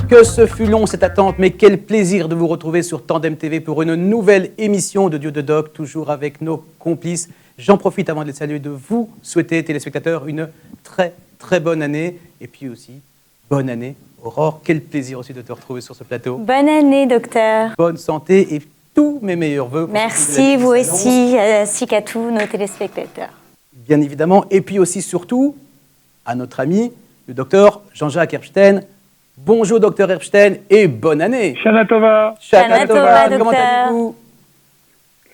Que ce fut long cette attente, mais quel plaisir de vous retrouver sur Tandem TV pour une nouvelle émission de Dieu de Doc, toujours avec nos complices. J'en profite avant de les saluer, de vous souhaiter, téléspectateurs, une très très bonne année. Et puis aussi, bonne année, Aurore. Quel plaisir aussi de te retrouver sur ce plateau. Bonne année, docteur. Bonne santé et tous mes meilleurs voeux. Merci, vous aussi, ainsi qu'à tous nos téléspectateurs. Bien évidemment. Et puis aussi, surtout, à notre ami, le docteur Jean-Jacques Herbstein. Bonjour docteur Herbstein et bonne année. Shana Tova. Shana Tova, Comment docteur. allez-vous?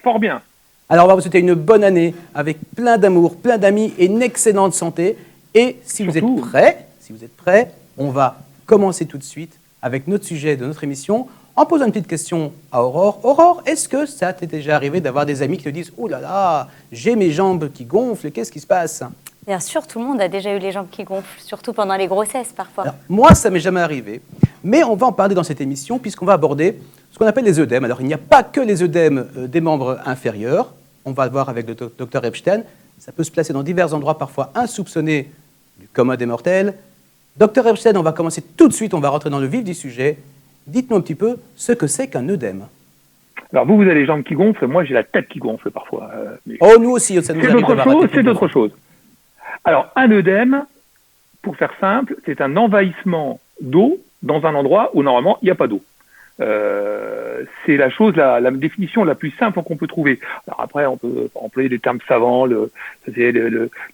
Fort bien. Alors on va vous souhaiter une bonne année avec plein d'amour, plein d'amis et une excellente santé. Et si vous êtes prêts, on va commencer tout de suite avec notre sujet de notre émission en posant une petite question à Aurore. Aurore, est-ce que ça t'est déjà arrivé d'avoir des amis qui te disent « Oh là là, j'ai mes jambes qui gonflent, qu'est-ce qui se passe ?» Bien sûr, tout le monde a déjà eu les jambes qui gonflent, surtout pendant les grossesses parfois. Alors, moi, ça m'est jamais arrivé, mais on va en parler dans cette émission puisqu'on va aborder ce qu'on appelle les œdèmes. Alors, il n'y a pas que les œdèmes des membres inférieurs. On va le voir avec le docteur Herbstein. Ça peut se placer dans divers endroits, parfois insoupçonnés du commun des mortels. Docteur Herbstein, on va commencer tout de suite, on va rentrer dans le vif du sujet. Dites-nous un petit peu ce que c'est qu'un œdème. Alors vous avez les jambes qui gonflent, moi j'ai la tête qui gonfle parfois. Oh, nous aussi, ça nous arrive d'avoir la tête qui c'est gonfle. autre chose. Alors un œdème, pour faire simple, c'est un envahissement d'eau dans un endroit où normalement il n'y a pas d'eau. C'est la définition la plus simple qu'on peut trouver. Alors après, on peut employer des termes savants, le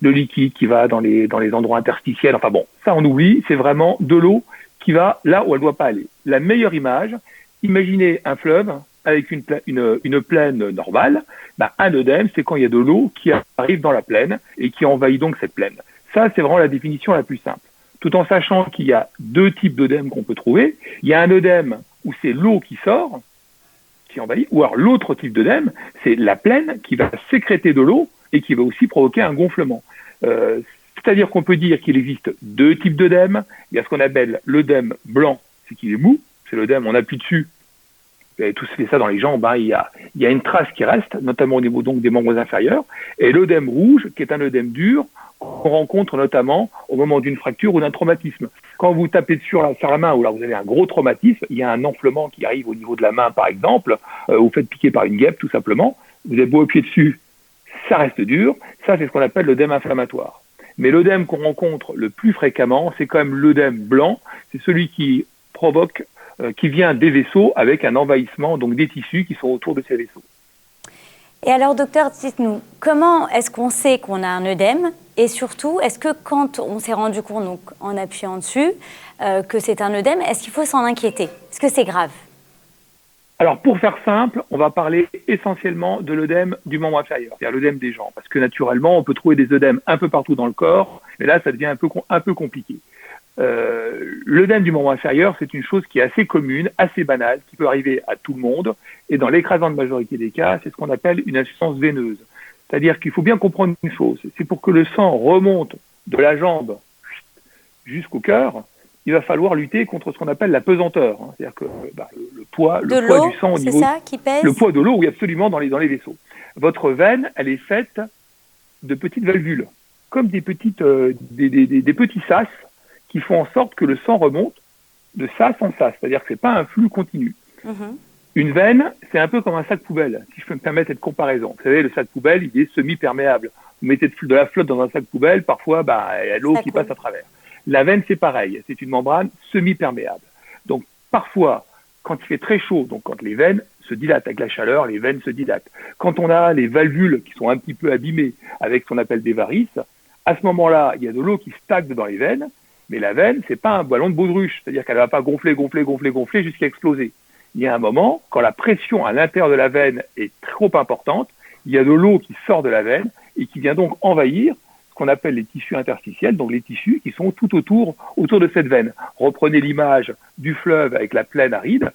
liquide qui va dans les endroits interstitiels. Enfin bon, ça on oublie. C'est vraiment de l'eau qui va là où elle ne doit pas aller. La meilleure image, imaginez un fleuve avec une plaine normale. Ben, un œdème, c'est quand il y a de l'eau qui arrive dans la plaine et qui envahit donc cette plaine. Ça, c'est vraiment la définition la plus simple. Tout en sachant qu'il y a deux types d'œdèmes qu'on peut trouver. Il y a un œdème où c'est l'eau qui sort, qui envahit, ou alors l'autre type d'œdème, c'est la plaine qui va sécréter de l'eau et qui va aussi provoquer un gonflement. C'est-à-dire qu'on peut dire qu'il existe deux types d'œdèmes. Il y a ce qu'on appelle l'œdème blanc, c'est qu'il est mou, c'est l'œdème, on appuie dessus. Vous avez tous fait ça dans les jambes, hein. Il y a une trace qui reste, notamment au niveau donc des membres inférieurs. Et l'œdème rouge, qui est un œdème dur, qu'on rencontre notamment au moment d'une fracture ou d'un traumatisme. Quand vous tapez sur la main ou là vous avez un gros traumatisme, il y a un enflement qui arrive au niveau de la main par exemple, vous faites piquer par une guêpe tout simplement, vous avez beau appuyer dessus, ça reste dur, ça c'est ce qu'on appelle l'œdème inflammatoire. Mais l'œdème qu'on rencontre le plus fréquemment, c'est quand même l'œdème blanc, c'est celui qui provoque, qui vient des vaisseaux avec un envahissement donc des tissus qui sont autour de ces vaisseaux. Et alors, docteur, dites-nous, comment est-ce qu'on sait qu'on a un œdème? Et surtout, est-ce que quand on s'est rendu compte, donc, en appuyant dessus, que c'est un œdème, est-ce qu'il faut s'en inquiéter? Est-ce que c'est grave? Alors, pour faire simple, on va parler essentiellement de l'œdème du membre inférieur, c'est-à-dire l'œdème des jambes. Parce que naturellement, on peut trouver des œdèmes un peu partout dans le corps, mais là, ça devient un peu compliqué. L'œdème du membre inférieur, c'est une chose qui est assez commune, assez banale, qui peut arriver à tout le monde. Et dans l'écrasante majorité des cas, c'est ce qu'on appelle une insuffisance veineuse. C'est-à-dire qu'il faut bien comprendre une chose, c'est pour que le sang remonte de la jambe jusqu'au cœur, il va falloir lutter contre ce qu'on appelle la pesanteur. Hein. C'est-à-dire que le poids du sang au niveau... C'est ça qui pèse? Le poids de l'eau, oui, absolument, dans les vaisseaux. Votre veine, elle est faite de petites valvules, comme des petits sas qui font en sorte que le sang remonte de sas en sas. C'est-à-dire que c'est pas un flux continu. Mm-hmm. Une veine, c'est un peu comme un sac poubelle, si je peux me permettre cette comparaison. Vous savez, le sac poubelle, il est semi-perméable. Vous mettez de la flotte dans un sac poubelle, parfois, il y a l'eau qui passe à travers. La veine, c'est pareil. C'est une membrane semi-perméable. Donc, parfois, quand il fait très chaud, donc quand les veines se dilatent avec la chaleur, les veines se dilatent. Quand on a les valvules qui sont un petit peu abîmées avec ce qu'on appelle des varices, à ce moment-là, il y a de l'eau qui stagne dans les veines, mais la veine, c'est pas un ballon de baudruche. C'est-à-dire qu'elle ne va pas gonfler jusqu'à exploser. Il y a un moment, quand la pression à l'intérieur de la veine est trop importante, il y a de l'eau qui sort de la veine et qui vient donc envahir ce qu'on appelle les tissus interstitiels, donc les tissus qui sont tout autour de cette veine. Reprenez l'image du fleuve avec la plaine aride.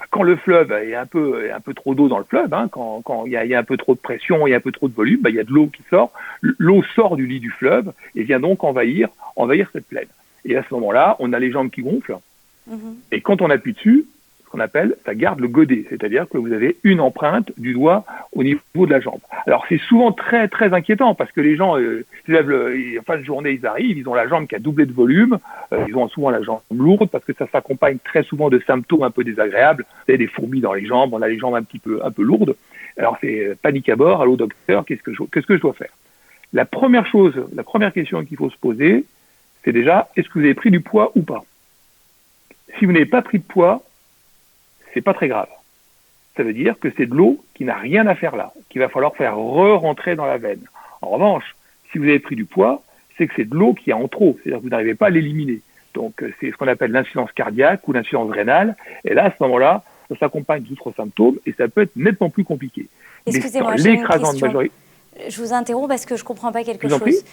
Quand le fleuve est un peu trop d'eau dans le fleuve, hein, quand il y a un peu trop de pression, il y a un peu trop de volume, il y a de l'eau qui sort. L'eau sort du lit du fleuve et vient donc envahir cette plaine. Et à ce moment-là, on a les jambes qui gonflent. Mm-hmm. Et quand on appuie dessus, ce qu'on appelle, ça garde le godet, c'est-à-dire que vous avez une empreinte du doigt au niveau de la jambe. Alors c'est souvent très très inquiétant parce que les gens, en fin de journée, ils arrivent, ils ont la jambe qui a doublé de volume, ils ont souvent la jambe lourde parce que ça s'accompagne très souvent de symptômes un peu désagréables, vous avez des fourmis dans les jambes, on a les jambes un peu lourdes. Alors c'est panique à bord, allô docteur, qu'est-ce que je dois faire? La première question qu'il faut se poser, c'est déjà, est-ce que vous avez pris du poids ou pas? Si vous n'avez pas pris de poids, c'est pas très grave. Ça veut dire que c'est de l'eau qui n'a rien à faire là, qu'il va falloir faire re-rentrer dans la veine. En revanche, si vous avez pris du poids, c'est que c'est de l'eau qui est en trop, c'est-à-dire que vous n'arrivez pas à l'éliminer. Donc c'est ce qu'on appelle l'insuffisance cardiaque ou l'insuffisance rénale. Et là, à ce moment-là, ça s'accompagne d'autres symptômes et ça peut être nettement plus compliqué. Excusez-moi, j'ai une question. Je vous interromps parce que je ne comprends pas quelque chose.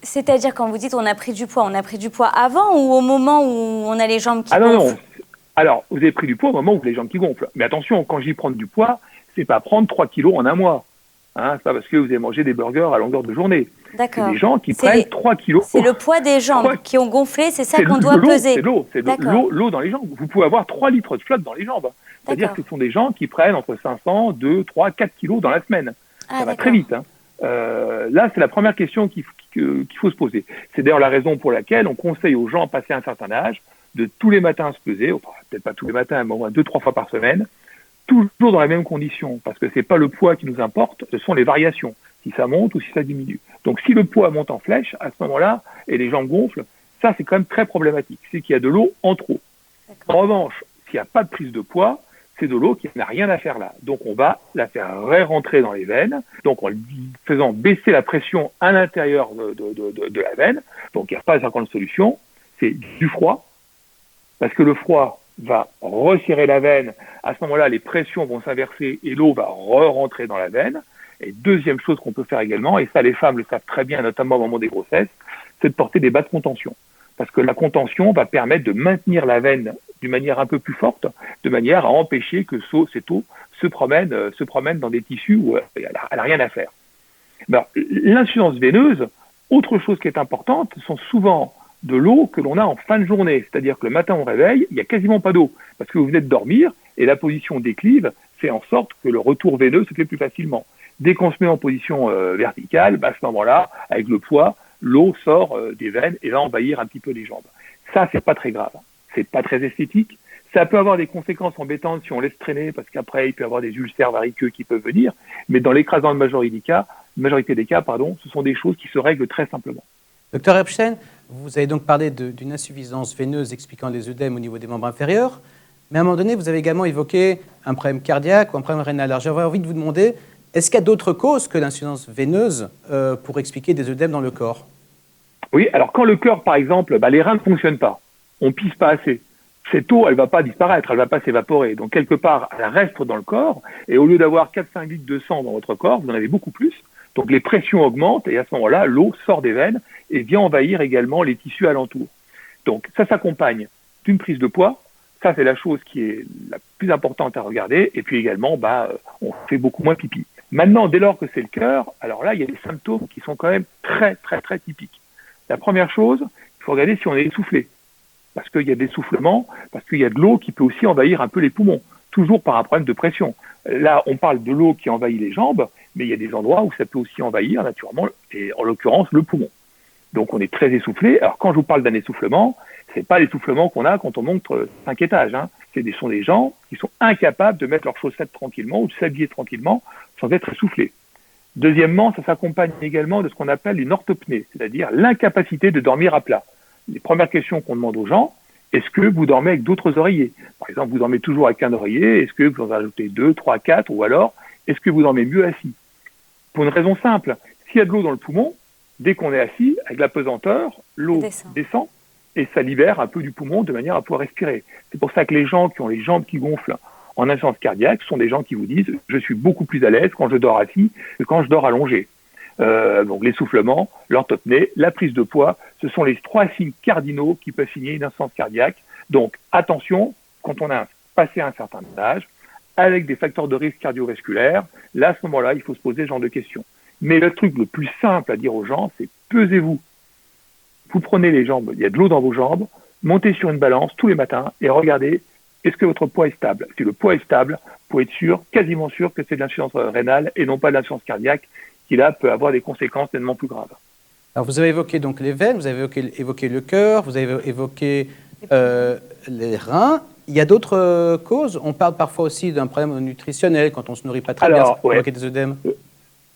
C'est-à-dire quand vous dites on a pris du poids avant ou au moment où on a les jambes qui gonflent? Non. Alors, vous avez pris du poids au moment où vous avez les jambes qui gonflent. Mais attention, quand je dis prendre du poids, c'est pas prendre 3 kilos en un mois. C'est pas parce que vous avez mangé des burgers à longueur de journée. D'accord. C'est des gens qui prennent 3 kilos. C'est le poids des jambes qui ont gonflé, c'est ça qu'on doit peser. C'est l'eau dans les jambes. Vous pouvez avoir 3 litres de flotte dans les jambes. C'est-à-dire que ce sont des gens qui prennent entre 500, 2, 3, 4 kilos dans la semaine. Ça va très vite. Là, c'est la première question qu'il faut se poser. C'est d'ailleurs la raison pour laquelle on conseille aux gens passés un certain âge de tous les matins se peser, enfin, peut-être pas tous les matins, mais au moins 2-3 fois par semaine, toujours dans les mêmes conditions, parce que c'est pas le poids qui nous importe, ce sont les variations, si ça monte ou si ça diminue. Donc si le poids monte en flèche, à ce moment-là, et les jambes gonflent, ça c'est quand même très problématique, c'est qu'il y a de l'eau en trop. En revanche, s'il n'y a pas de prise de poids, c'est de l'eau qui n'a rien à faire là. Donc on va la faire rentrer dans les veines, donc en faisant baisser la pression à l'intérieur de la veine. Donc il n'y a pas 50 solutions, c'est du froid, parce que le froid va resserrer la veine. À ce moment-là, les pressions vont s'inverser et l'eau va rentrer dans la veine. Et deuxième chose qu'on peut faire également, et ça les femmes le savent très bien, notamment au moment des grossesses, c'est de porter des bas de contention. Parce que la contention va permettre de maintenir la veine d'une manière un peu plus forte, de manière à empêcher que cette eau se promène dans des tissus où elle n'a rien à faire. Alors, l'insuffisance veineuse, autre chose qui est importante, ce sont souvent de l'eau que l'on a en fin de journée. C'est-à-dire que le matin, on réveille, il n'y a quasiment pas d'eau, parce que vous venez de dormir, et la position déclive fait en sorte que le retour veineux se fait plus facilement. Dès qu'on se met en position verticale, à ce moment-là, avec le poids, l'eau sort des veines et va envahir un petit peu les jambes. Ça, c'est pas très grave. C'est pas très esthétique. Ça peut avoir des conséquences embêtantes si on laisse traîner, parce qu'après, il peut y avoir des ulcères variqueux qui peuvent venir. Mais dans l'écrasante majorité des cas, ce sont des choses qui se règlent très simplement. Docteur Epstein, vous avez donc parlé d'une insuffisance veineuse expliquant les œdèmes au niveau des membres inférieurs, mais à un moment donné, vous avez également évoqué un problème cardiaque ou un problème rénal. Alors j'avais envie de vous demander, est-ce qu'il y a d'autres causes que l'insuffisance veineuse pour expliquer des œdèmes dans le corps? Oui, alors quand le cœur, par exemple, les reins ne fonctionnent pas, on pisse pas assez, cette eau, elle va pas disparaître, elle va pas s'évaporer. Donc quelque part, elle reste dans le corps, et au lieu d'avoir 4-5 litres de sang dans votre corps, vous en avez beaucoup plus. Donc les pressions augmentent, et à ce moment-là, l'eau sort des veines et vient envahir également les tissus alentours. Donc ça s'accompagne d'une prise de poids. Ça, c'est la chose qui est la plus importante à regarder. Et puis également, on fait beaucoup moins pipi. Maintenant, dès lors que c'est le cœur, alors là, il y a des symptômes qui sont quand même très, très, très typiques. La première chose, il faut regarder si on est essoufflé. Parce qu'il y a des essoufflements, parce qu'il y a de l'eau qui peut aussi envahir un peu les poumons, toujours par un problème de pression. Là, on parle de l'eau qui envahit les jambes, mais il y a des endroits où ça peut aussi envahir, naturellement, et en l'occurrence, le poumon. Donc, on est très essoufflé. Alors, quand je vous parle d'un essoufflement, c'est pas l'essoufflement qu'on a quand on monte 5 étages. Ce sont des gens qui sont incapables de mettre leurs chaussettes tranquillement ou de s'habiller tranquillement sans être essoufflés. Deuxièmement, ça s'accompagne également de ce qu'on appelle une orthopnée, c'est-à-dire l'incapacité de dormir à plat. Les premières questions qu'on demande aux gens, est-ce que vous dormez avec d'autres oreillers? Par exemple, vous dormez toujours avec un oreiller, est-ce que vous en rajoutez 2, 3, 4, ou alors, est-ce que vous dormez mieux assis? Pour une raison simple, s'il y a de l'eau dans le poumon, dès qu'on est assis, avec la pesanteur, l'eau descend et ça libère un peu du poumon de manière à pouvoir respirer. C'est pour ça que les gens qui ont les jambes qui gonflent en insuffisance cardiaque sont des gens qui vous disent « je suis beaucoup plus à l'aise quand je dors assis que quand je dors allongé ». Donc l'essoufflement, l'orthopnée, la prise de poids, ce sont les 3 signes cardinaux qui peuvent signer une insuffisance cardiaque. Donc attention, quand on a passé un certain âge, avec des facteurs de risque cardiovasculaires, là à ce moment-là, il faut se poser ce genre de questions. Mais le truc le plus simple à dire aux gens, c'est pesez-vous. Vous prenez les jambes, il y a de l'eau dans vos jambes, montez sur une balance tous les matins et regardez est-ce que votre poids est stable? Si le poids est stable, vous pouvez être sûr, quasiment sûr que c'est de l'insuffisance rénale et non pas de l'insuffisance cardiaque qui là peut avoir des conséquences tellement plus graves. Alors vous avez évoqué donc les veines, vous avez évoqué le cœur, vous avez évoqué les reins. Il y a d'autres causes. On parle parfois aussi d'un problème nutritionnel quand on ne se nourrit pas très bien, ça peut provoquer des œdèmes.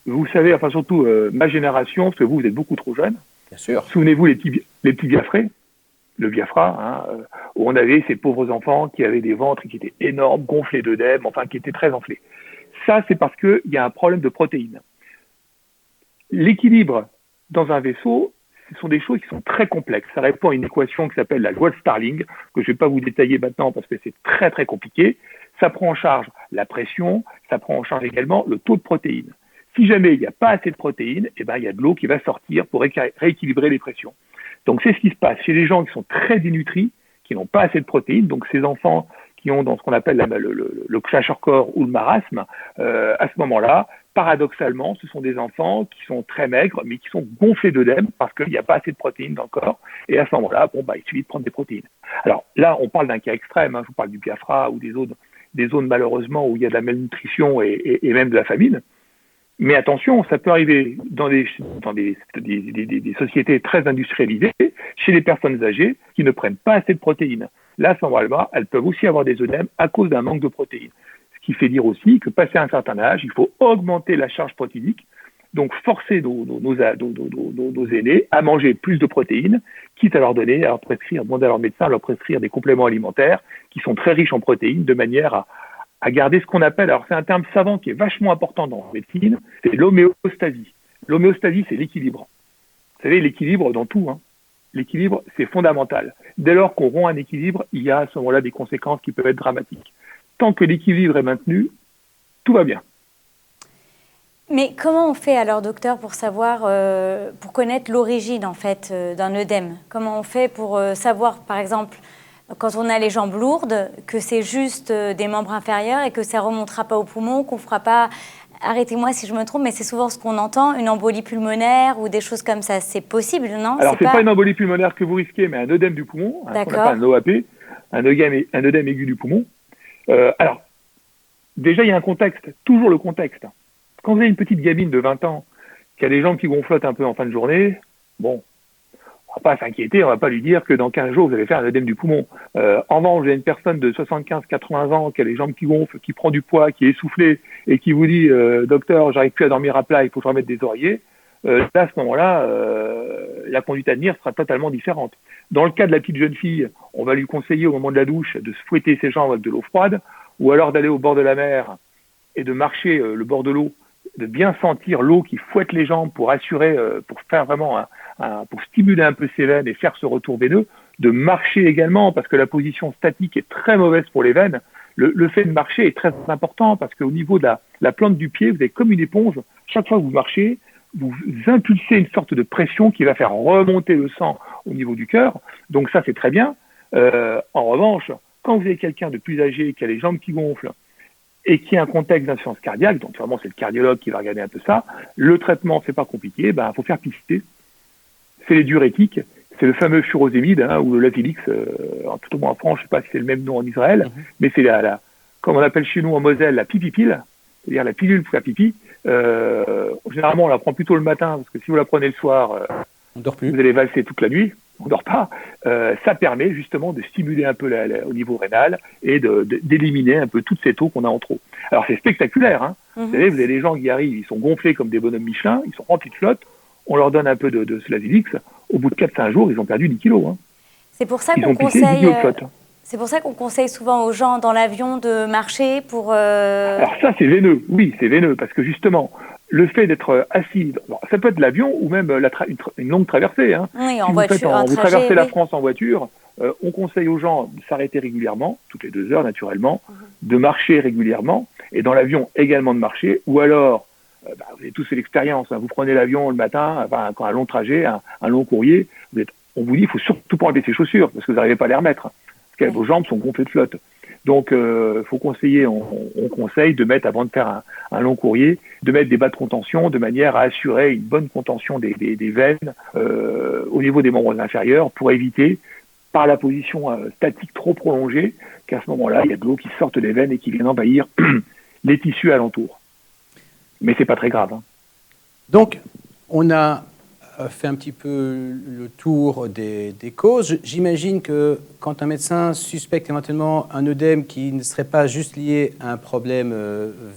Vous savez, enfin surtout ma génération, parce que vous êtes beaucoup trop jeune. Bien sûr. Souvenez-vous les petits Biafrais, le Biafra, où on avait ces pauvres enfants qui avaient des ventres qui étaient énormes, gonflés d'œdèmes, enfin qui étaient très enflés. Ça, c'est parce qu'il y a un problème de protéines. L'équilibre dans un vaisseau, ce sont des choses qui sont très complexes. Ça répond à une équation qui s'appelle la loi de Starling, que je ne vais pas vous détailler maintenant parce que c'est très très compliqué. Ça prend en charge la pression, ça prend en charge également le taux de protéines. Si jamais il n'y a pas assez de protéines, eh ben, il y a de l'eau qui va sortir pour rééquilibrer les pressions. Donc c'est ce qui se passe chez les gens qui sont très dénutris, qui n'ont pas assez de protéines, donc ces enfants qui ont dans ce qu'on appelle le kwashiorkor ou le marasme, à ce moment-là, paradoxalement, ce sont des enfants qui sont très maigres, mais qui sont gonflés d'œdèmes parce qu'il n'y a pas assez de protéines dans le corps. Et à ce moment-là, il suffit de prendre des protéines. Alors là, on parle d'un cas extrême. Je vous parle du Biafra ou des zones malheureusement où il y a de la malnutrition et même de la famine. Mais attention, ça peut arriver dans des sociétés très industrialisées, chez les personnes âgées qui ne prennent pas assez de protéines. Là, à ce moment-là, elles peuvent aussi avoir des œdèmes à cause d'un manque de protéines. Ce qui fait dire aussi que passé un certain âge, il faut augmenter la charge protéinique, donc forcer nos aînés à manger plus de protéines, quitte à leur donner, à leur prescrire, demander à leur médecin, à leur prescrire des compléments alimentaires qui sont très riches en protéines, de manière à garder ce qu'on appelle, alors c'est un terme savant qui est vachement important dans la médecine, c'est l'homéostasie. L'homéostasie, c'est l'équilibre. Vous savez, l'équilibre dans tout, l'équilibre, c'est fondamental. Dès lors qu'on rompt un équilibre, il y a à ce moment-là des conséquences qui peuvent être dramatiques. Tant que l'équilibre est maintenu, tout va bien. Mais comment on fait alors, docteur, pour savoir, pour connaître l'origine en fait d'un œdème? Comment on fait pour savoir, par exemple, quand on a les jambes lourdes, que c'est juste des membres inférieurs et que ça ne remontera pas aux poumons, qu'on ne fera pas, arrêtez-moi si je me trompe, mais c'est souvent ce qu'on entend, une embolie pulmonaire ou des choses comme ça. C'est possible, non? Alors, ce n'est pas une embolie pulmonaire que vous risquez, mais un œdème du poumon, ce qu'on appelle un OAP, un œdème aigu du poumon. Alors, déjà, il y a un contexte, toujours le contexte. Quand vous avez une petite gamine de 20 ans qui a les jambes qui gonflotent un peu en fin de journée, bon, on ne va pas s'inquiéter, on ne va pas lui dire que dans 15 jours, vous allez faire un œdème du poumon. En revanche, vous avez une personne de 75-80 ans qui a les jambes qui gonflent, qui prend du poids, qui est essoufflée et qui vous dit « Docteur, j'arrive plus à dormir à plat, il faut que je remette des oreillers », là, à ce moment-là, la conduite à tenir sera totalement différente. Dans le cas de la petite jeune fille, on va lui conseiller au moment de la douche de se fouetter ses jambes avec de l'eau froide ou alors d'aller au bord de la mer et de marcher le bord de l'eau, de bien sentir l'eau qui fouette les jambes pour assurer, pour faire vraiment pour stimuler un peu ses veines et faire ce retour veineux, de marcher également parce que la position statique est très mauvaise pour les veines. Le fait de marcher est très important parce qu'au niveau de la plante du pied, vous avez comme une éponge. Chaque fois que vous marchez, vous impulsez une sorte de pression qui va faire remonter le sang au niveau du cœur. Donc ça, c'est très bien. En revanche, quand vous avez quelqu'un de plus âgé qui a les jambes qui gonflent et qui a un contexte d'insuffisance cardiaque, donc vraiment c'est le cardiologue qui va regarder un peu ça, le traitement, c'est pas compliqué, faut faire pister. C'est les diurétiques, c'est le fameux furosémide ou le Lavilix, tout au moins en France, je sais pas si c'est le même nom en Israël, mais c'est comme on appelle chez nous en Moselle, la pipipile, c'est-à-dire la pilule pour faire pipi. Généralement, on la prend plutôt le matin, parce que si vous la prenez le soir, on dort plus. Vous allez valser toute la nuit, on ne dort pas. Ça permet justement de stimuler un peu au niveau rénal et d'éliminer un peu toute cette eau qu'on a en trop. Alors c'est spectaculaire. Vous savez, vous avez des gens qui arrivent, ils sont gonflés comme des bonhommes Michelin, ils sont remplis de flotte, on leur donne un peu de Slavilix, au bout de 4-5 jours, ils ont perdu 10 kilos. C'est pour ça qu'on conseille... C'est pour ça qu'on conseille souvent aux gens dans l'avion de marcher pour... Alors ça, c'est veineux. Oui, c'est veineux parce que justement, le fait d'être assis, ça peut être l'avion ou même une longue traversée. Oui, en si voiture. vous traversez la France en voiture, on conseille aux gens de s'arrêter régulièrement, toutes les 2 heures naturellement, de marcher régulièrement et dans l'avion également de marcher. Ou alors, vous avez tous fait l'expérience, vous prenez l'avion le matin, quand un long trajet, un long courrier, on vous dit il faut surtout pas enlever ses chaussures parce que vous n'arrivez pas à les remettre. Parce que vos jambes sont gonflées de flotte. Donc, faut conseiller, on conseille de mettre, avant de faire un long courrier, de mettre des bas de contention de manière à assurer une bonne contention des veines au niveau des membres inférieurs pour éviter par la position statique trop prolongée, qu'à ce moment-là, il y a de l'eau qui sort des veines et qui vient envahir les tissus alentours. Mais c'est pas très grave. Donc, on a fait un petit peu le tour des causes. J'imagine que quand un médecin suspecte éventuellement un œdème qui ne serait pas juste lié à un problème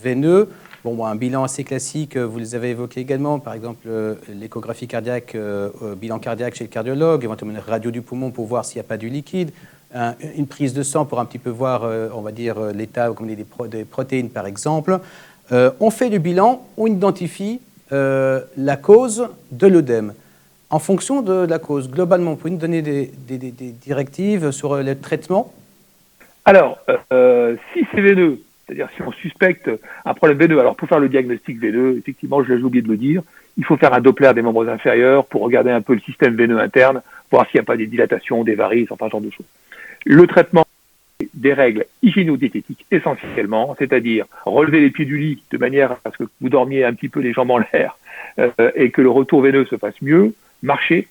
veineux, un bilan assez classique, vous les avez évoqués également, par exemple l'échographie cardiaque, bilan cardiaque chez le cardiologue, éventuellement une radio du poumon pour voir s'il n'y a pas du liquide, une prise de sang pour un petit peu voir, on va dire, l'état comme des protéines par exemple. On fait le bilan, on identifie la cause de l'œdème. En fonction de la cause, globalement, vous pouvez nous donner des directives sur le traitement? Alors, si c'est veineux, c'est-à-dire si on suspecte un problème veineux, alors pour faire le diagnostic veineux, effectivement, j'ai oublié de le dire, il faut faire un Doppler des membres inférieurs pour regarder un peu le système veineux interne, voir s'il n'y a pas des dilatations, des varices, enfin, ce genre de choses. Le traitement des règles hygiéno-diététiques essentiellement, c'est-à-dire relever les pieds du lit de manière à ce que vous dormiez un petit peu les jambes en l'air et que le retour veineux se fasse mieux, marcher,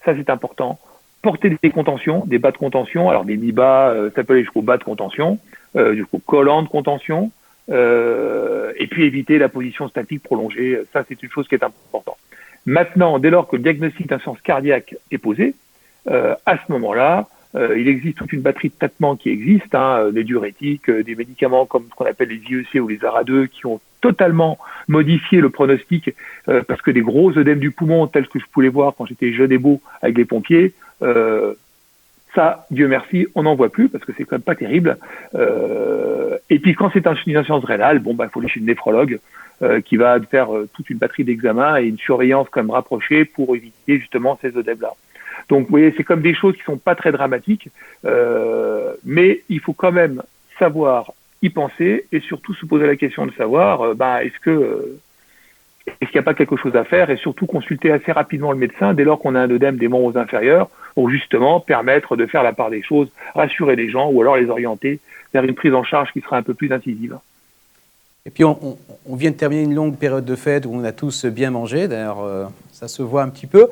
ça c'est important, porter des contentions, des bas de contention, alors des mi-bas, ça peut aller jusqu'au bas de contention, jusqu'au collant de contention, et puis éviter la position statique prolongée, ça c'est une chose qui est importante. Maintenant, dès lors que le diagnostic d'insuffisance cardiaque est posé, à ce moment-là, il existe toute une batterie de traitements qui existent, des diurétiques, des médicaments comme ce qu'on appelle les IEC ou les ARA2 qui ont totalement modifié le pronostic parce que des gros œdèmes du poumon tels que je pouvais les voir quand j'étais jeune et beau avec les pompiers, ça, Dieu merci, on n'en voit plus parce que c'est quand même pas terrible. Et puis quand c'est une insuffisance rénale, il faut aller chez le néphrologue qui va faire toute une batterie d'examens et une surveillance quand même rapprochée pour éviter justement ces œdèmes-là. Donc, vous voyez, c'est comme des choses qui sont pas très dramatiques, mais il faut quand même savoir y penser et surtout se poser la question de savoir, est-ce qu'il n'y a pas quelque chose à faire et surtout consulter assez rapidement le médecin dès lors qu'on a un œdème des membres inférieurs pour justement permettre de faire la part des choses, rassurer les gens ou alors les orienter vers une prise en charge qui sera un peu plus incisive. Et puis, on vient de terminer une longue période de fête où on a tous bien mangé. D'ailleurs, ça se voit un petit peu.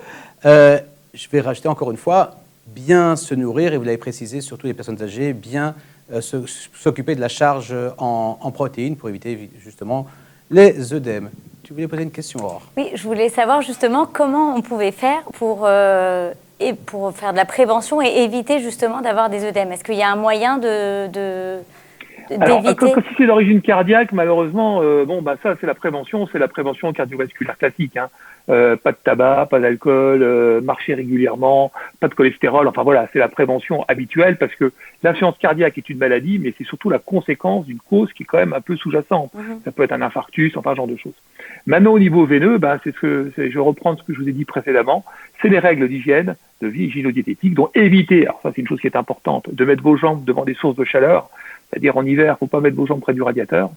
Je vais rajouter encore une fois, bien se nourrir, et vous l'avez précisé, surtout les personnes âgées, bien s'occuper de la charge en protéines pour éviter justement les œdèmes. Tu voulais poser une question, Aurore? Oui, je voulais savoir justement comment on pouvait faire pour faire de la prévention et éviter justement d'avoir des œdèmes. Est-ce qu'il y a un moyen d'éviter? Alors, si c'est d'origine cardiaque, malheureusement, ça c'est la prévention cardiovasculaire classique. Pas de tabac, pas d'alcool, marcher régulièrement, pas de cholestérol. Enfin voilà, c'est la prévention habituelle parce que l'insuffisance cardiaque est une maladie, mais c'est surtout la conséquence d'une cause qui est quand même un peu sous-jacente. Ça peut être un infarctus, enfin ce genre de choses. Maintenant au niveau veineux, je reprends ce que je vous ai dit précédemment, c'est les règles d'hygiène, de vie hygiéno-diététique, dont éviter, alors ça c'est une chose qui est importante, de mettre vos jambes devant des sources de chaleur, c'est-à-dire en hiver, il ne faut pas mettre vos jambes près du radiateur,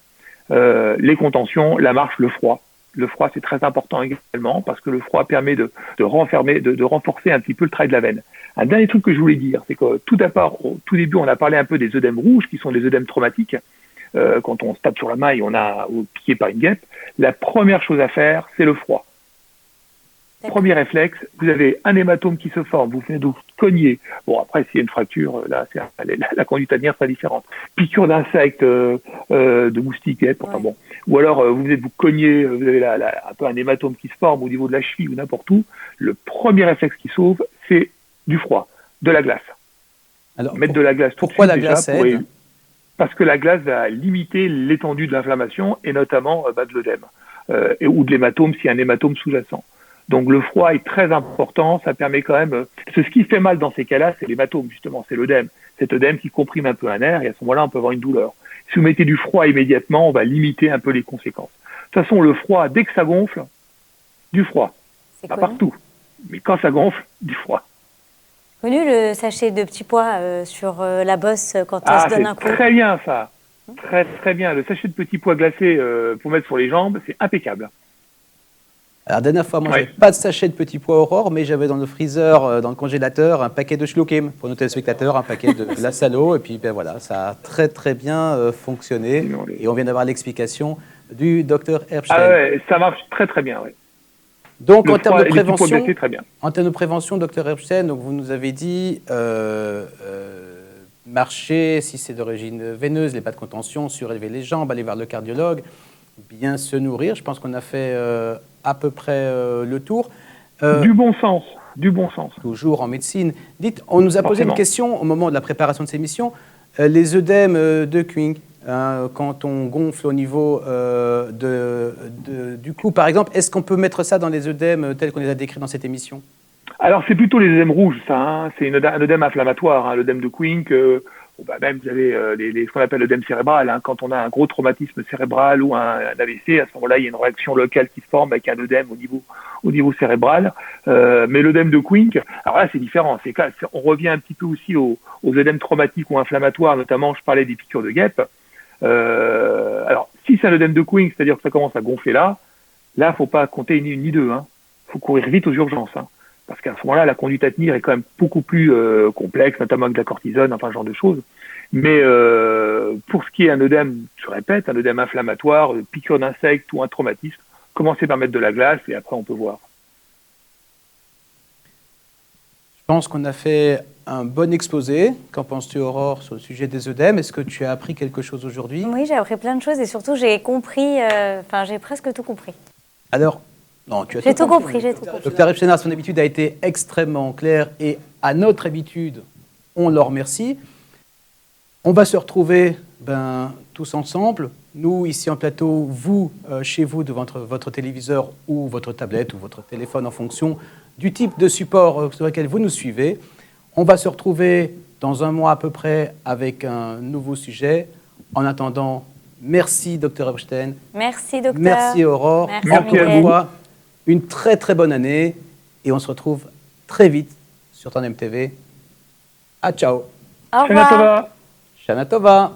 les contentions, la marche, le froid. Le froid, c'est très important également parce que le froid permet de renforcer un petit peu le travail de la veine. Un dernier truc que je voulais dire, c'est que au tout début, on a parlé un peu des œdèmes rouges qui sont des œdèmes traumatiques. Quand on se tape sur la main et on a piqué par une guêpe, la première chose à faire, c'est le froid. Premier réflexe, vous avez un hématome qui se forme, vous venez de vous cogner. Bon, après, s'il y a une fracture, là, la conduite à tenir sera différente. Piqûre d'insectes, de moustiques, enfin bon. Ou alors, vous venez de vous cogner, vous avez un peu un hématome qui se forme au niveau de la cheville ou n'importe où. Le premier réflexe qui sauve, c'est du froid, de la glace. Alors, mettre de la glace tout de suite. Pourquoi la glace aide ? Parce que la glace va limiter l'étendue de l'inflammation et notamment de l'œdème ou de l'hématome s'il y a un hématome sous-jacent. Donc le froid est très important, ça permet quand même... Ce qui fait mal dans ces cas-là, c'est l'hématome, justement, c'est l'œdème. Cet œdème qui comprime un peu un nerf, et à ce moment-là, on peut avoir une douleur. Si vous mettez du froid immédiatement, on va limiter un peu les conséquences. De toute façon, le froid, dès que ça gonfle, du froid. Pas partout, mais quand ça gonfle, du froid. Connu le sachet de petits pois sur la bosse quand on se donne un coup? C'est très bien ça, très très bien. Le sachet de petits pois glacés pour mettre sur les jambes, c'est impeccable. Alors, la dernière fois, moi, j'avais pas de sachet de petits pois Aurore, mais j'avais dans le freezer, dans le congélateur, un paquet de Schluckim. Pour nos téléspectateurs, un paquet de glace à l'eau. Et puis, voilà, ça a très, très bien fonctionné. Et on vient d'avoir l'explication du docteur Herbstein. Ah ouais, ça marche très, très bien, oui. Donc, Le en termes froid de et les petits pois prévention, glacés, très bien. en termes de prévention, docteur Epstein, donc vous nous avez dit marcher si c'est d'origine veineuse, les pas de contention, surélever les jambes, aller vers le cardiologue, bien se nourrir. Je pense qu'on a fait à peu près le tour. Du bon sens, du bon sens. Toujours en médecine. Dites, on nous a posé une Forcément. question au moment de la préparation de ces missions. Les œdèmes de Kuhn, quand on gonfle au niveau du cou, par exemple, est-ce qu'on peut mettre ça dans les œdèmes tels qu'on les a décrits dans cette émission? Alors, c'est plutôt les œdèmes rouges, ça. Hein. C'est un œdème inflammatoire, hein, l'œdème de Quincke. Même, vous avez ce qu'on appelle l'œdème cérébral. Hein. Quand on a un gros traumatisme cérébral ou un AVC, à ce moment-là, il y a une réaction locale qui se forme avec un œdème au niveau cérébral. Mais l'œdème de Quincke, alors là, c'est différent. On revient un petit peu aussi aux œdèmes traumatiques ou inflammatoires, notamment, je parlais des piqûres de guêpe. Alors, si c'est un œdème de Quincke, c'est-à-dire que ça commence à gonfler là, faut pas compter ni une ni deux. Hein. Faut courir vite aux urgences. Hein. Parce qu'à ce moment-là, la conduite à tenir est quand même beaucoup plus complexe, notamment avec de la cortisone, enfin, ce genre de choses. Mais pour ce qui est un œdème, je répète, un œdème inflammatoire, piqûre d'insecte ou un traumatisme, commencez par mettre de la glace et après on peut voir. Je pense qu'on a fait un bon exposé. Qu'en penses-tu, Aurore, sur le sujet des œdèmes? Est-ce que tu as appris quelque chose aujourd'hui? Oui, j'ai appris plein de choses et surtout j'ai compris, j'ai presque tout compris. Alors, non, tu as J'ai tout compris, j'ai tout compris. Docteur Epstein, à son habitude, a été extrêmement clair et à notre habitude, on le remercie. On va se retrouver tous ensemble, nous ici en plateau, vous chez vous devant votre téléviseur ou votre tablette ou votre téléphone en fonction du type de support sur lequel vous nous suivez. On va se retrouver dans un mois à peu près avec un nouveau sujet. En attendant, merci Dr Epstein. Merci docteur. Merci Aurore. Merci, Encore Miguel. une fois, une très très bonne année et on se retrouve très vite sur Tandem TV. À ciao. Au Shana revoir. Tova. Shana Tova.